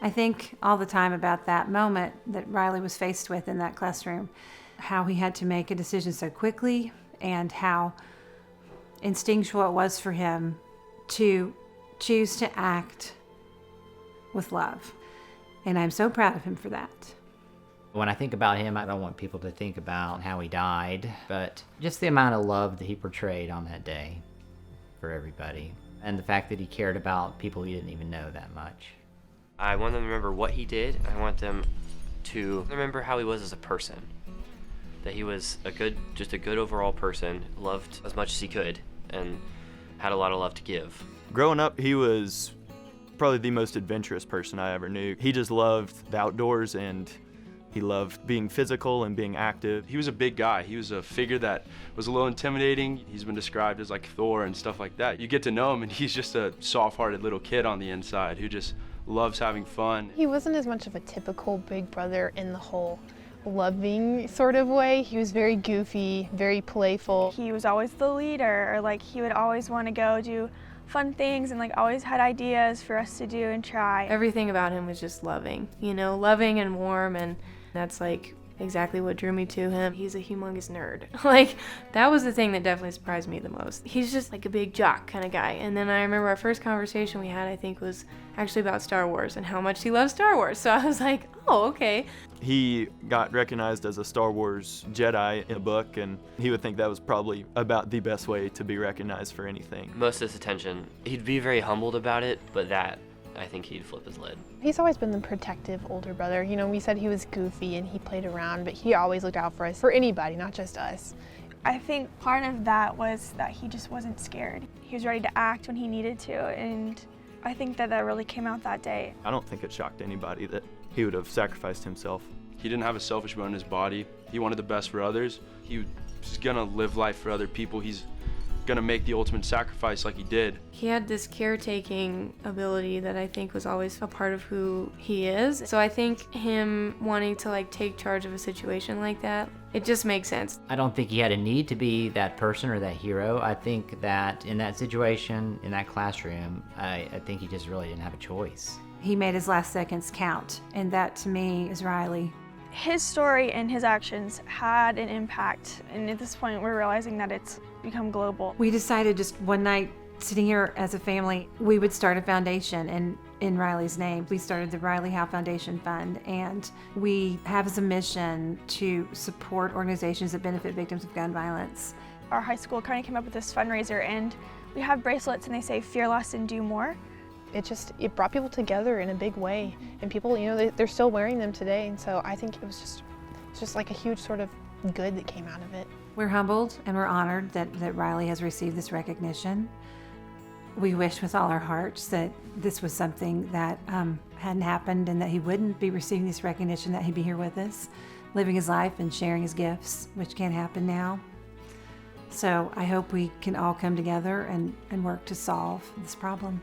I think all the time about that moment that Riley was faced with in that classroom, how he had to make a decision so quickly and how instinctual it was for him to choose to act with love. And I'm so proud of him for that. When I think about him, I don't want people to think about how he died, but just the amount of love that he portrayed on that day for everybody, and the fact that he cared about people he didn't even know that much. I want them to remember what he did. I want them to remember how he was as a person. That he was just a good overall person, loved as much as he could, and had a lot of love to give. Growing up, he was probably the most adventurous person I ever knew. He just loved the outdoors, and he loved being physical and being active. He was a big guy. He was a figure that was a little intimidating. He's been described as like Thor and stuff like that. You get to know him, and he's just a soft-hearted little kid on the inside who just loves having fun. He wasn't as much of a typical big brother in the whole loving sort of way. He was very goofy, very playful. He was always the leader, or like he would always want to go do fun things and like always had ideas for us to do and try. Everything about him was just loving, loving and warm, and that's like exactly what drew me to him. He's a humongous nerd. Like, that was the thing that definitely surprised me the most. He's just like a big jock kind of guy. And then I remember our first conversation we had, I think, was actually about Star Wars and how much he loves Star Wars. So I was like, oh, okay. He got recognized as a Star Wars Jedi in a book, and he would think that was probably about the best way to be recognized for anything. Most of this attention, he'd be very humbled about it, but that, I think he'd flip his lid. He's always been the protective older brother. We said he was goofy and he played around, but he always looked out for us, for anybody, not just us. I think part of that was that he just wasn't scared. He was ready to act when he needed to, and I think that really came out that day. I don't think it shocked anybody that he would have sacrificed himself. He didn't have a selfish bone in his body. He wanted the best for others. He was gonna live life for other people. He's gonna make the ultimate sacrifice like he did. He had this caretaking ability that I think was always a part of who he is. So I think him wanting to take charge of a situation like that, it just makes sense. I don't think he had a need to be that person or that hero. I think that in that situation, in that classroom, I think he just really didn't have a choice. He made his last seconds count, and that to me is Riley. His story and his actions had an impact, and at this point we're realizing that it's become global. We decided just one night, sitting here as a family, we would start a foundation in Riley's name. We started the Riley Howell Foundation Fund, and we have as a mission to support organizations that benefit victims of gun violence. Our high school kind of came up with this fundraiser, and we have bracelets and they say fear less and do more. It brought people together in a big way, and people, they're still wearing them today, and so I think it's just like a huge sort of good that came out of it. We're humbled and we're honored that Riley has received this recognition. We wish with all our hearts that this was something that hadn't happened and that he wouldn't be receiving this recognition, that he'd be here with us, living his life and sharing his gifts, which can't happen now. So I hope we can all come together and work to solve this problem.